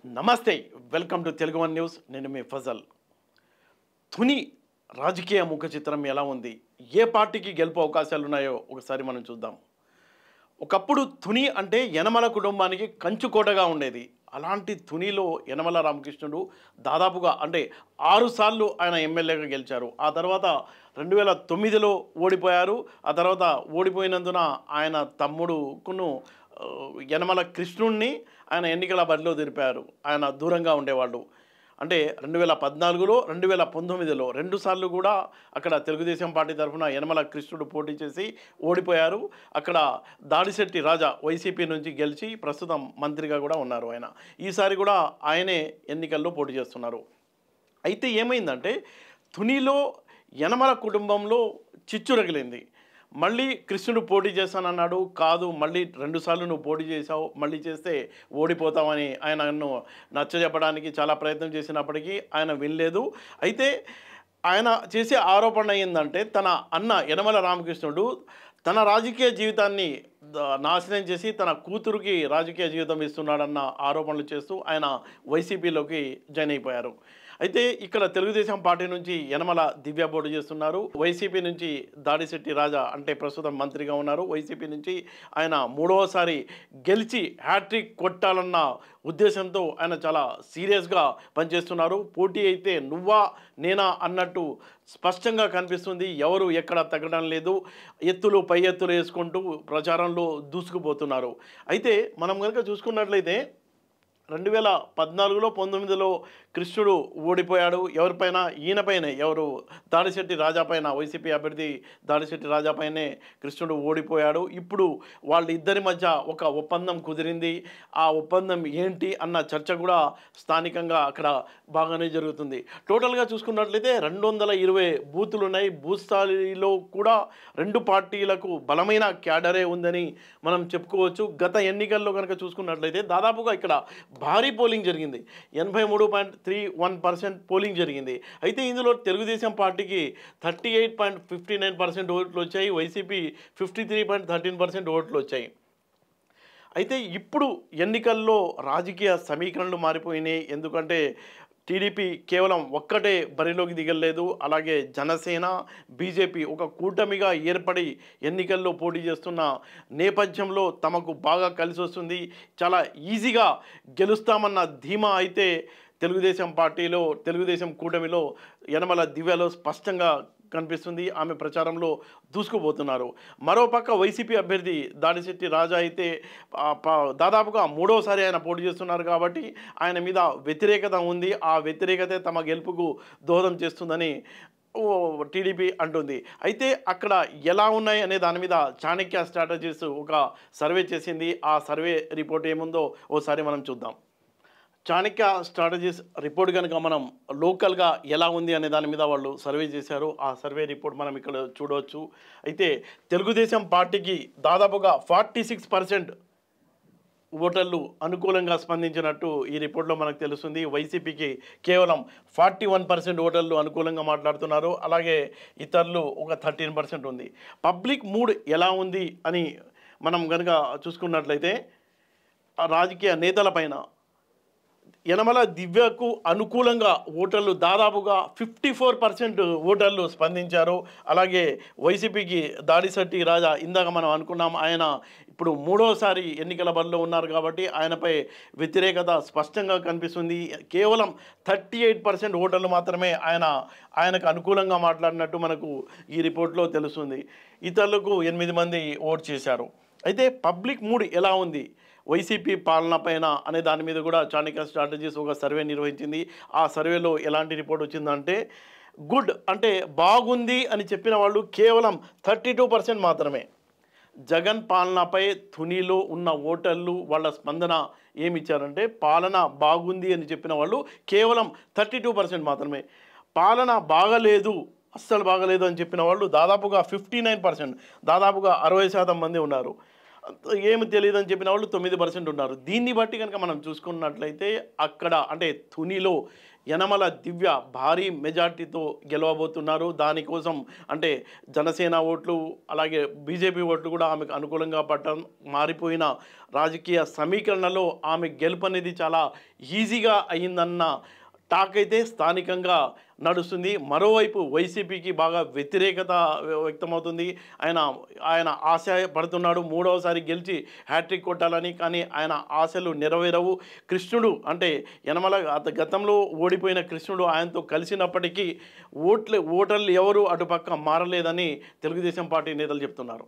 నమస్తే welcome to Telugu one news. నేను మీ ఫజల్. తుని రాజకీయ ముఖ చిత్రం ఎలా ఉంది, ఏ పార్టీకి గెలుపు అవకాశాలు ఉన్నాయో ఒకసారి మనం చూద్దాం. ఒకప్పుడు తుని అంటే యనమల కుటుంబానికి కంచుకోటగా ఉండేది. అలాంటి తునిలో యనమల రామకృష్ణుడు దాదాపుగా అంటే 6 సార్లు ఆయన ఎమ్మెల్యేగా గెలిచారు. ఆ తర్వాత 2009లో ఓడిపోయారు. ఆ తర్వాత ఓడిపోయినందున ఆయన తమ్ముడుకును యనమల కృష్ణుణ్ణి ఆయన ఎన్నికల బరిలో దింపారు. ఆయన దూరంగా ఉండేవాళ్ళు. అంటే 2014లో 2019లో 2 సార్లు కూడా అక్కడ తెలుగుదేశం పార్టీ తరఫున యనమల కృష్ణుడు పోటీ చేసి ఓడిపోయారు. అక్కడ దాడిశెట్టి రాజా వైసీపీ నుంచి గెలిచి ప్రస్తుతం మంత్రిగా కూడా ఉన్నారు ఆయన. ఈసారి కూడా ఆయనే ఎన్నికల్లో పోటీ చేస్తున్నారు. అయితే ఏమైందంటే తునిలో యనమల కుటుంబంలో చిచ్చు రగిలింది. మళ్ళీ కృష్ణుడు పోటీ చేస్తానన్నాడు. కాదు, మళ్ళీ 2 సార్లు నువ్వు పోటీ చేశావు, మళ్ళీ చేస్తే ఓడిపోతావని ఆయనను నచ్చజెప్పడానికి చాలా ప్రయత్నం చేసినప్పటికీ ఆయన వినలేదు. అయితే ఆయన చేసే ఆరోపణ ఏంటంటే తన అన్న యనమల రామకృష్ణుడు తన రాజకీయ జీవితాన్ని నాశనం చేసి తన కూతురుకి రాజకీయ జీవితం ఇస్తున్నాడన్న ఆరోపణలు చేస్తూ ఆయన వైసీపీలోకి జాయిన్ అయిపోయారు. అయితే ఇక్కడ తెలుగుదేశం పార్టీ నుంచి యనమల దివ్య పోటీ చేస్తున్నారు. వైసీపీ నుంచి దాడిశెట్టి రాజా అంటే ప్రస్తుతం మంత్రిగా ఉన్నారు. వైసీపీ నుంచి ఆయన 3వసారి గెలిచి హ్యాట్రిక్ కొట్టాలన్న ఉద్దేశంతో ఆయన చాలా సీరియస్గా పనిచేస్తున్నారు. పోటీ అయితే నువ్వా నేనా అన్నట్టు స్పష్టంగా కనిపిస్తుంది. ఎవరు ఎక్కడ తగ్గడం లేదు. ఎత్తులు పై ఎత్తులు వేసుకుంటూ ప్రచారంలో దూసుకుపోతున్నారు. అయితే మనం కనుక చూసుకున్నట్లయితే 2014లో 19లో కృష్ణుడు ఓడిపోయాడు. ఎవరిపైన? ఈయనపైనే. ఎవరు? దాడిశెట్టి రాజా పైన, వైసీపీ అభ్యర్థి దాడిశెట్టి రాజా పైనే కృష్ణుడు ఓడిపోయాడు. ఇప్పుడు వాళ్ళిద్దరి మధ్య ఒక ఒప్పందం కుదిరింది. ఆ ఒప్పందం ఏంటి అన్న చర్చ కూడా స్థానికంగా అక్కడ బాగానే జరుగుతుంది. టోటల్గా చూసుకున్నట్లయితే 220 బూతులు ఉన్నాయి. బూత్ స్థాయిలో కూడా 2 పార్టీలకు బలమైన క్యాడరే ఉందని మనం చెప్పుకోవచ్చు. గత ఎన్నికల్లో కనుక చూసుకున్నట్లయితే దాదాపుగా ఇక్కడ భారీ పోలింగ్ జరిగింది. 83.31% పోలింగ్ జరిగింది. అయితే ఇందులో తెలుగుదేశం పార్టీకి 38.59% ఓట్లు వచ్చాయి. వైసీపీ 53.13% ఓట్లు వచ్చాయి. అయితే ఇప్పుడు ఎన్నికల్లో రాజకీయ సమీకరణలు మారిపోయినాయి. ఎందుకంటే టీడీపీ కేవలం ఒక్కటే బరిలోకి దిగలేదు. అలాగే జనసేన, బీజేపీ ఒక కూటమిగా ఏర్పడి ఎన్నికల్లో పోటీ చేస్తున్న నేపథ్యంలో తమకు బాగా కలిసి వస్తుంది, చాలా ఈజీగా గెలుస్తామన్న ధీమా అయితే తెలుగుదేశం పార్టీలో, తెలుగుదేశం కూటమిలో యనమల దివ్యలో స్పష్టంగా కనిపిస్తుంది. ఆమె ప్రచారంలో దూసుకుపోతున్నారు. మరోపక్క వైసీపీ అభ్యర్థి దాడిశెట్టి రాజా అయితే దాదాపుగా 3వసారి ఆయన పోటీ చేస్తున్నారు కాబట్టి ఆయన మీద వ్యతిరేకత ఉంది. ఆ వ్యతిరేకతే తమ గెలుపుకు దోహదం చేస్తుందని టీడీపీ అంటుంది. అయితే అక్కడ ఎలా ఉన్నాయి అనే దాని మీద చాణక్య స్ట్రాటజీస్ ఒక సర్వే చేసింది. ఆ సర్వే రిపోర్ట్ ఏముందో ఓసారి మనం చూద్దాం. చాణక్య స్ట్రాటజీస్ రిపోర్ట్ కనుక మనం లోకల్గా ఎలా ఉంది అనే దాని మీద వాళ్ళు సర్వే చేశారు. ఆ సర్వే రిపోర్ట్ మనం ఇక్కడ చూడవచ్చు. అయితే తెలుగుదేశం పార్టీకి దాదాపుగా 46% ఓటర్లు అనుకూలంగా స్పందించినట్టు ఈ రిపోర్ట్లో మనకు తెలుస్తుంది. వైసీపీకి కేవలం 41% ఓటర్లు అనుకూలంగా మాట్లాడుతున్నారు. అలాగే ఇతరులు ఒక 13% ఉంది. పబ్లిక్ మూడ్ ఎలా ఉంది అని మనం కనుక చూసుకున్నట్లయితే రాజకీయ నేతలపైన యనమల దివ్యకు అనుకూలంగా ఓటర్లు దాదాపుగా 54% ఓటర్లు స్పందించారు. అలాగే వైసీపీకి దాడిశెట్టి రాజా ఇందాక మనం అనుకున్నాం, ఆయన ఇప్పుడు 3వసారి ఎన్నికల బరిలో ఉన్నారు కాబట్టి ఆయనపై వ్యతిరేకత స్పష్టంగా కనిపిస్తుంది. కేవలం 38% ఓటర్లు మాత్రమే ఆయనకు అనుకూలంగా మాట్లాడినట్టు మనకు ఈ రిపోర్ట్లో తెలుస్తుంది. ఇతరులకు 8 మంది ఓటు చేశారు. అయితే పబ్లిక్ మూడ్ ఎలా ఉంది వైసీపీ పాలన పైన అనే దాని మీద కూడా చాణక్య స్ట్రాటజీస్ ఒక సర్వే నిర్వహించింది. ఆ సర్వేలో ఎలాంటి రిపోర్ట్ వచ్చిందంటే గుడ్ అంటే బాగుంది అని చెప్పిన వాళ్ళు కేవలం 32% మాత్రమే. జగన్ పాలనపై తునిలో ఉన్న ఓటర్లు వాళ్ళ స్పందన ఏమిచ్చారంటే పాలన బాగుంది అని చెప్పిన వాళ్ళు కేవలం 32% మాత్రమే. పాలన బాగలేదు, అస్సలు బాగలేదు అని చెప్పిన వాళ్ళు దాదాపుగా 59%, దాదాపుగా 60% మంది ఉన్నారు. ఏమి తెలియదని చెప్పిన వాళ్ళు 9% ఉన్నారు. దీన్ని బట్టి కనుక మనం చూసుకున్నట్లయితే అక్కడ అంటే తునిలో యనమల దివ్య భారీ మెజార్టీతో గెలవబోతున్నారు. దానికోసం అంటే జనసేన ఓట్లు అలాగే బీజేపీ ఓట్లు కూడా ఆమెకు అనుకూలంగా పడటం, మారిపోయిన రాజకీయ సమీకరణలో ఆమె గెలుపు అనేది చాలా ఈజీగా అయిందన్న టాక్ అయితే స్థానికంగా నడుస్తుంది. మరోవైపు వైసీపీకి బాగా వ్యతిరేకత వ్యక్తమవుతుంది. ఆయన ఆశ పడుతున్నాడు మూడవసారి గెలిచి హ్యాట్రిక్ కొట్టాలని. కానీ ఆయన ఆశలు నెరవేరవు. కృష్ణుడు అంటే యనమల గతంలో ఓడిపోయిన కృష్ణుడు ఆయనతో కలిసినప్పటికీ ఓటర్లు ఎవరు అటుపక్క మారలేదని తెలుగుదేశం పార్టీ నేతలు చెప్తున్నారు.